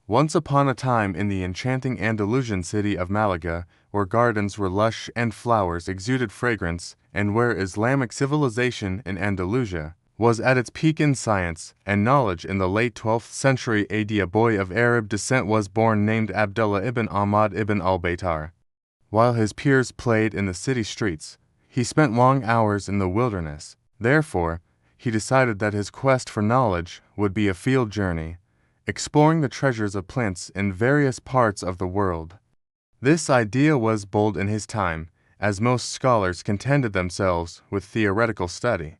Once upon a time in the enchanting Andalusian city of Malaga, where gardens were lush and flowers exuded fragrance, and where Islamic civilization in Andalusia was at its peak in science and knowledge in the late 12th century AD, a boy of Arab descent was born named Abdullah ibn Ahmad ibn al Baytar. While his peers played in the city streets, he spent long hours in the wilderness. Therefore, he decided that his quest for knowledge would be a field journey, exploring the treasures of plants in various parts of the world. This idea was bold in his time, as most scholars contented themselves with theoretical study.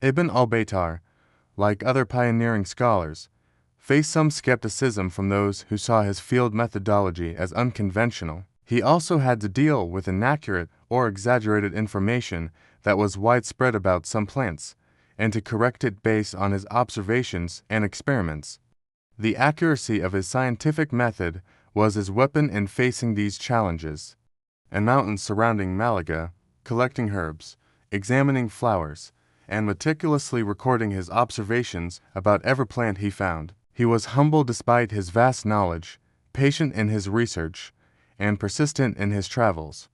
Ibn al Baytar, like other pioneering scholars, faced some skepticism from those who saw his field methodology as unconventional. He also had to deal with inaccurate or exaggerated information that was widespread about some plants, and to correct it based on his observations and experiments. The accuracy of his scientific method was his weapon in facing these challenges. In mountains surrounding Malaga, collecting herbs, examining flowers, and meticulously recording his observations about every plant he found, he was humble despite his vast knowledge, patient in his research, and persistent in his travels.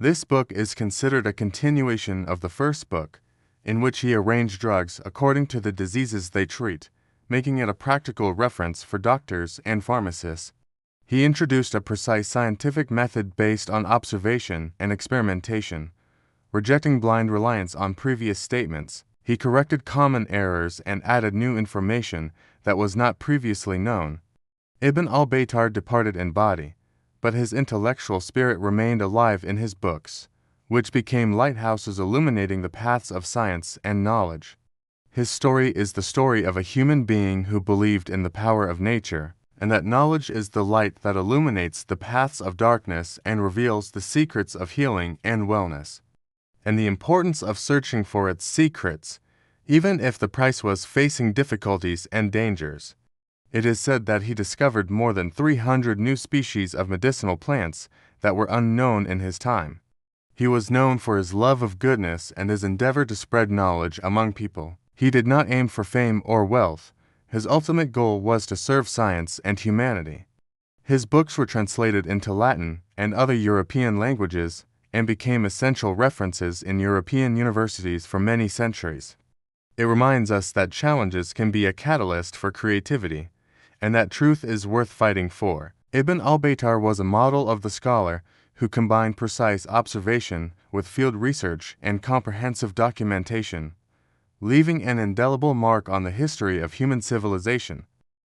This book is considered a continuation of the first book, in which he arranged drugs according to the diseases they treat, making it a practical reference for doctors and pharmacists. He introduced a precise scientific method based on observation and experimentation, rejecting blind reliance on previous statements. He corrected common errors and added new information that was not previously known. Ibn al Baytar departed in body, but his intellectual spirit remained alive in his books, which became lighthouses illuminating the paths of science and knowledge. His story is the story of a human being who believed in the power of nature, and that knowledge is the light that illuminates the paths of darkness and reveals the secrets of healing and wellness, and the importance of searching for its secrets, even if the price was facing difficulties and dangers. It is said that he discovered more than 300 new species of medicinal plants that were unknown in his time. He was known for his love of goodness and his endeavor to spread knowledge among people. He did not aim for fame or wealth. His ultimate goal was to serve science and humanity. His books were translated into Latin and other European languages and became essential references in European universities for many centuries. It reminds us that challenges can be a catalyst for creativity, and that truth is worth fighting for. Ibn al Baytar was a model of the scholar who combined precise observation with field research and comprehensive documentation, leaving an indelible mark on the history of human civilization.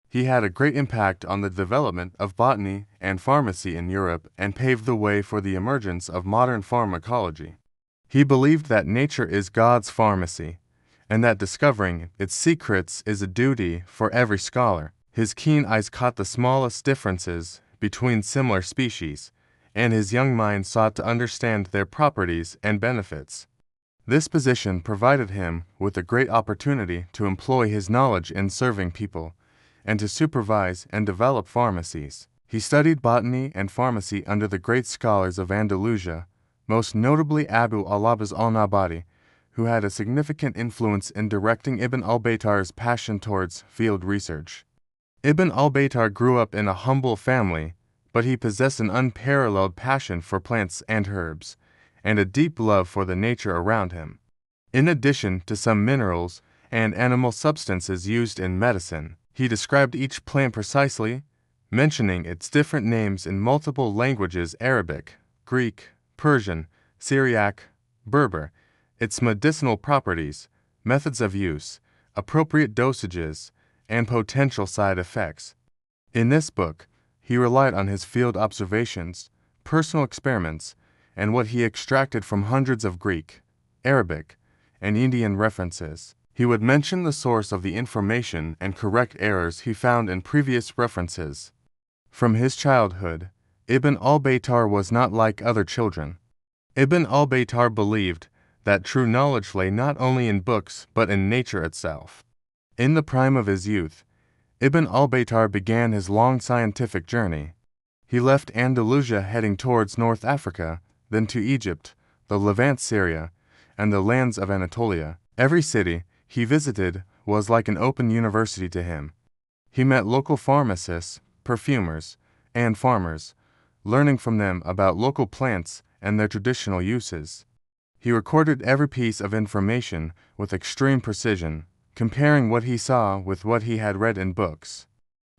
He had a great impact on the development of botany and pharmacy in Europe and paved the way for the emergence of modern pharmacology. He believed that nature is God's pharmacy, and that discovering its secrets is a duty for every scholar. His keen eyes caught the smallest differences between similar species, and his young mind sought to understand their properties and benefits. This position provided him with a great opportunity to employ his knowledge in serving people, and to supervise and develop pharmacies. He studied botany and pharmacy under the great scholars of Andalusia, most notably Abu al-Abbas al-Nabati, who had a significant influence in directing Ibn al Baytar's passion towards field research. Ibn al Baytar grew up in a humble family, but he possessed an unparalleled passion for plants and herbs, and a deep love for the nature around him. In addition to some minerals and animal substances used in medicine, he described each plant precisely, mentioning its different names in multiple languages: Arabic, Greek, Persian, Syriac, Berber, its medicinal properties, methods of use, appropriate dosages, and potential side effects. In this book, he relied on his field observations, personal experiments, and what he extracted from hundreds of Greek, Arabic, and Indian references. He would mention the source of the information and correct errors he found in previous references. From his childhood, Ibn al Baytar was not like other children. Ibn al Baytar believed that true knowledge lay not only in books but in nature itself. In the prime of his youth, Ibn al Baytar began his long scientific journey. He left Andalusia heading towards North Africa, then to Egypt, the Levant, Syria, and the lands of Anatolia. Every city he visited was like an open university to him. He met local pharmacists, perfumers, and farmers, learning from them about local plants and their traditional uses. He recorded every piece of information with extreme precision, comparing what he saw with what he had read in books.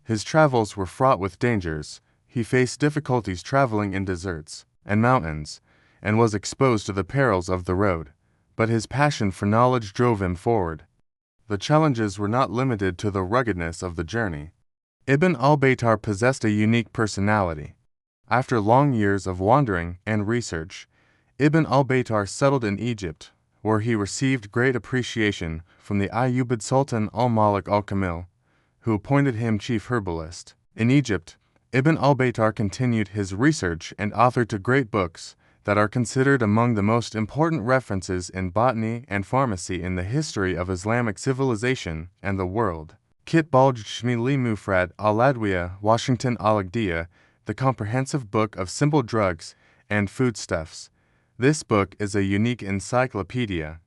His travels were fraught with dangers. He faced difficulties traveling in deserts and mountains, and was exposed to the perils of the road. But his passion for knowledge drove him forward. The challenges were not limited to the ruggedness of the journey. Ibn al Baytar possessed a unique personality. After long years of wandering and research, Ibn al Baytar settled in Egypt, where he received great appreciation from the Ayyubid Sultan al-Malik al-Kamil, who appointed him chief herbalist. In Egypt, Ibn al Baytar continued his research and authored two great books that are considered among the most important references in botany and pharmacy in the history of Islamic civilization and the world. Kitbal Shmili Mufrad al-Adwiya Washington al-Agdiya, the comprehensive book of simple drugs and foodstuffs. This book is a unique encyclopedia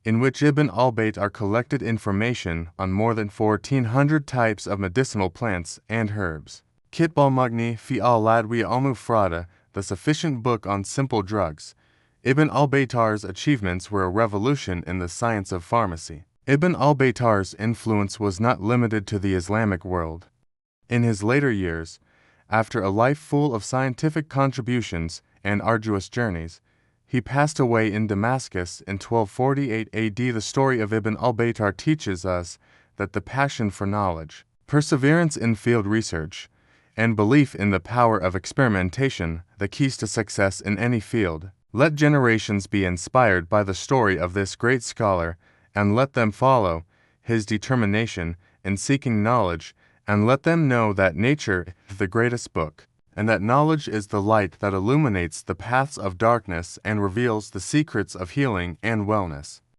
in which Ibn al Baytar collected information on more than 1,400 types of medicinal plants and herbs. Kitbal Mughni fi al-Adwiya al-Mufrada, the sufficient book on simple drugs. Ibn al Baytar's achievements were a revolution in the science of pharmacy. Ibn al Baytar's influence was not limited to the Islamic world. In his later years, after a life full of scientific contributions and arduous journeys, he passed away in Damascus in 1248 AD. The story of Ibn al Baytar teaches us that the passion for knowledge, perseverance in field research, and belief in the power of experimentation, the keys to success in any field. Let generations be inspired by the story of this great scholar, and let them follow his determination in seeking knowledge, and let them know that nature is the greatest book, and that knowledge is the light that illuminates the paths of darkness and reveals the secrets of healing and wellness.